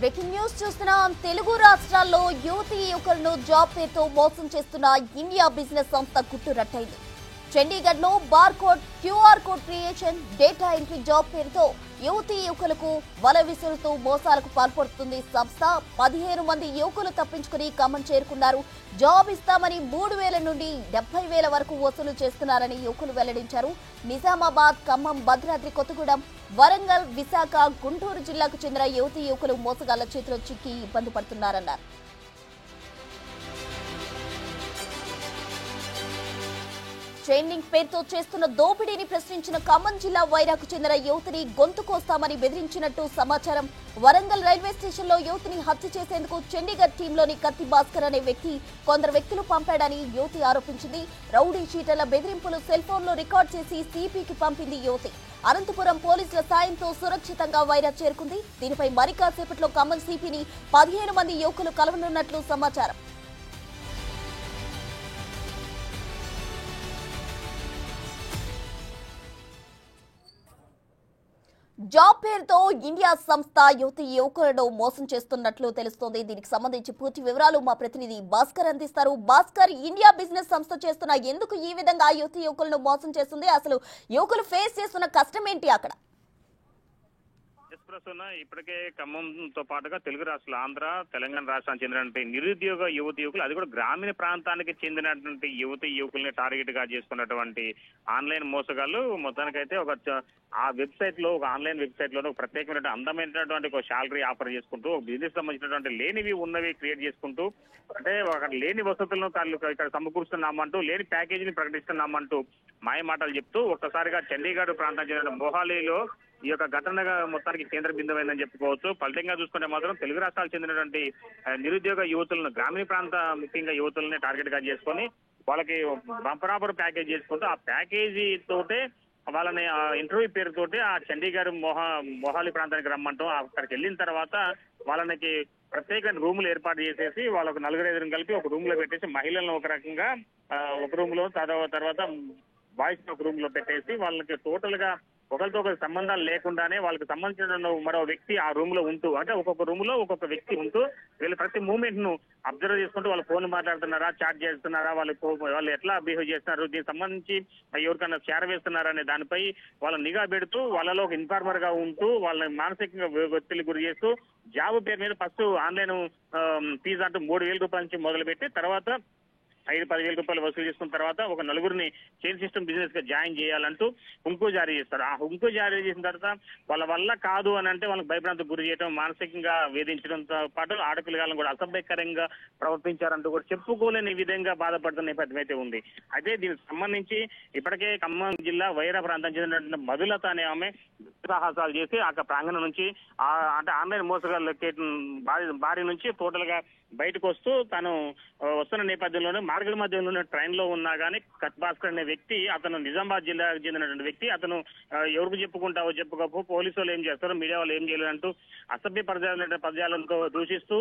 Breaking news చూస్తున్నాం. తెలుగు రాష్ట్రాల్లో యువకులను జాబ్ పేరుతో మోసం చేస్తున్న ఇండియా బిజినెస్ సంస్థ గుట్టురట్టయింది. చండీగఢ్ లో barcode QR code creation, data entry job పేరుతో యువకులకు వల విసురుతూ మోసాలకు పాల్పడుతుంది సంస్థ. 15 మంది యువకులు తప్పించుకుని ఖమ్మం చేరుకున్నారు. జాబ్ ఇస్తామని 3,000 నుండి 70,000 వరకు వసూలు చేస్తున్నారని యువకులు వెల్లడించారు. నిజామాబాద్, ఖమ్మం, భద్రాద్రి కొత్తగూడెం, వరంగల్, విశాఖ, గుంటూరు జిల్లాకు చెందిన యువకులు మోసగాళ్ల చేతిలో చిక్కి ఇబ్బంది పడుతున్నారన్నారు. ట్రైనింగ్ పేరుతో చేస్తున్న దోపిడీని ప్రశ్నించిన ఖమ్మం జిల్లా వైరాకు చెందిన యువతిని గొంతు కోస్తామని బెదిరించినట్టు సమాచారం. వరంగల్ రైల్వే స్టేషన్ లో యువతిని హత్య చేసేందుకు చండీగఢ్ టీంలోని కత్తి భాస్కర్ అనే కొందరు వ్యక్తులు పంపాడని యువతి ఆరోపించింది. రౌడీ షీటర్ల బెదిరింపులు సెల్ ఫోన్ లో రికార్డ్ చేసి సిపికి పంపింది యువతి. అనంతపురం పోలీసుల సాయంతో సురక్షితంగా వైరా చేరుకుంది. దీనిపై మరి కాసేపట్లో ఖమ్మం సిపిని 15 మంది యువకులు కలవనున్నట్లు సమాచారం. జాబ్ పేరుతో ఇండియా సంస్థ యువకులను మోసం చేస్తున్నట్లు తెలుస్తోంది. దీనికి సంబంధించి పూర్తి వివరాలు మా ప్రతినిధి భాస్కర్ అందిస్తారు. భాస్కర్, ఇండియా బిజినెస్ సంస్థ చేస్తున్న ఎందుకు ఈ విధంగా యువకులను మోసం చేస్తుంది? అసలు యువకులు ఫేస్ చేస్తున్న కష్టం ఏంటి అక్కడ? ఇప్పటికే ఖమ్మంతో పాటుగా తెలుగు రాష్ట్రాలు, ఆంధ్ర, తెలంగాణ రాష్ట్రానికి చెందినటువంటి నిరుద్యోగ యువకులు, అది కూడా గ్రామీణ ప్రాంతానికి చెందినటువంటి యువకుల్ని టార్గెట్ గా చేసుకున్నటువంటి ఆన్లైన్ మోసగాళ్ళు మొత్తానికైతే ఆ వెబ్సైట్ లో, ఒక ఆన్లైన్ వెబ్సైట్ లో ప్రత్యేకమైన అందమైనటువంటి ఒక శాలరీ ఆఫర్ చేసుకుంటూ, ఒక బిజినెస్ సంబంధించినటువంటి లేనివి ఉన్నవి క్రియేట్ చేసుకుంటూ, అంటే అక్కడ లేని వసతులను ఇక్కడ సమకూరుస్తున్నామంటూ, లేని ప్యాకేజీని ప్రకటిస్తున్నామంటూ మాయ మాటలు చెప్తూ ఒక్కసారిగా చండీగఢ్ ప్రాంతానికి చెందిన మొహాలీలో ఈ యొక్క ఘటనగా మొత్తానికి కేంద్ర బిందువైందని చెప్పుకోవచ్చు. ఫలితంగా చూసుకుంటే మాత్రం తెలుగు రాష్ట్రాలకు చెందినటువంటి నిరుద్యోగ యువతులను, గ్రామీణ ప్రాంత ముఖ్యంగా యువతులని టార్గెట్ గా చేసుకొని వాళ్ళకి బంపరాబర్ ప్యాకేజ్ చేసుకుంటూ, ఆ ప్యాకేజీ తోటే వాళ్ళని ఇంటర్వ్యూ పేరుతోటి ఆ చండీగఢ్ మొహాలి ప్రాంతానికి రమ్మంటాం. అక్కడికి వెళ్ళిన తర్వాత వాళ్ళకి ప్రత్యేకమైన రూములు ఏర్పాటు చేసేసి వాళ్ళకు 4-5 కలిపి ఒక రూమ్ లో పెట్టేసి, మహిళలను ఒక రకంగా ఒక రూమ్ లో, తర్వాత బాయ్స్ ఒక రూమ్ లో పెట్టేసి వాళ్ళకి టోటల్ గా ఒకరితో ఒకరి సంబంధాలు లేకుండానే వాళ్ళకి సంబంధించిన మరో వ్యక్తి ఆ రూమ్ లో ఉంటూ, అంటే ఒక్కొక్క రూమ్ లో ఒక్కొక్క వ్యక్తి ఉంటూ వీళ్ళు ప్రతి మూమెంట్ ను అబ్జర్వ్ చేసుకుంటూ వాళ్ళు ఫోన్ మాట్లాడుతున్నారా, చాట్ చేస్తున్నారా, వాళ్ళు ఎట్లా బిహేవ్ చేస్తున్నారు, దీనికి సంబంధించి ఎవరికైనా చేరవేస్తున్నారా అనే దానిపై వాళ్ళ నిఘా పెడుతూ వాళ్ళలో ఒక ఇన్ఫార్మర్ గా ఉంటూ వాళ్ళని మానసికంగా ఒత్తిడి గురి చేస్తూ జాబ్ పేరు మీద ఫస్ట్ ఆన్లైన్ ఫీజు అంటూ 3,000 రూపాయల నుంచి మొదలుపెట్టి తర్వాత 5-10,000 రూపాయలు వసూలు చేసుకున్న తర్వాత ఒక నలుగురిని చైన్ సిస్టమ్ బిజినెస్ గా జాయిన్ చేయాలంటూ హుంకు జారీ చేస్తారు. ఆ హుంకు జారీ చేసిన తర్వాత వాళ్ళ వల్ల కాదు అని అంటే వాళ్ళకి భయభ్రాంతికి గురి చేయడం, మానసికంగా వేధించడంతో పాటు ఆడపిల్లలను కూడా అసభ్యకరంగా ప్రవర్తించారంటూ కూడా చెప్పుకోలేని విధంగా బాధపడుతున్న నేపథ్యం అయితే ఉంది. అయితే దీనికి సంబంధించి ఇప్పటికే ఖమ్మం జిల్లా వైరా ప్రాంతం చెందినటువంటి మధులత అనే ఆమె సాహసాలు చేసి ఆ ప్రాంగణం నుంచి అంటే ఆన్లైన్ మోసగాళ్ళ బారి నుంచి టోటల్ గా బయటకు వస్తూ తను వస్తున్న నేపథ్యంలోనే మార్గం మధ్యలో ట్రైన్ లో ఉన్నా గానీ కత్ భాస్కర్ అనే వ్యక్తి, అతను నిజామాబాద్ జిల్లాకు చెందినటువంటి వ్యక్తి, అతను ఎవరికి చెప్పుకుంటావో చెప్పుకోపో, పోలీసు వాళ్ళు ఏం చేస్తారో, మీడియా వాళ్ళు ఏం చేయలేదంటూ అసభ్య పదజాలంతో దూషిస్తూ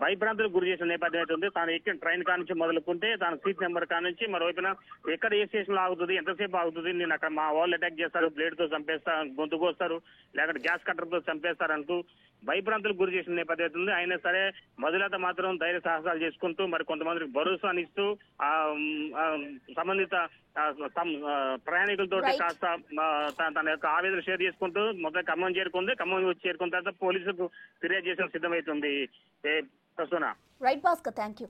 భయభ్రాంతులకు గురి చేసిన నేపథ్యం అయితే ఉంది. తాను ఎక్కిన ట్రైన్ కానుంచి మొదలుకుంటే తాను సీట్ నెంబర్ కానుంచి మరోవైపున ఎక్కడ ఏ స్టేషన్ లో ఆగుతుంది, ఎంతసేపు ఆగుతుంది, నేను అక్కడ మా వాళ్ళు అటాక్ చేస్తారు, బ్లేడ్ తో చంపేస్తా, గొంతుకు వస్తారు, లేకపోతే గ్యాస్ కట్టర్ తో చంపేస్తారంటూ భయభ్రాంతులకు గురి చేసిన నేపథ్యం ఉంది. అయినా సరే మధులత మాత్రం ధైర్య సాహసాలు చేసుకుంటూ మరి కొంతమందికి భరోసానిస్తూ సంబంధిత ప్రయాణికులతో కాస్త తన యొక్క ఆవేదన షేర్ చేసుకుంటూ మొత్తం ఖమ్మం చేరుకుంది. ఖమ్మం చేరుకున్న తర్వాత పోలీసులకు ఫిర్యాదు చేసిన సిద్ధమవుతుంది. Right Bhaskar, thank you.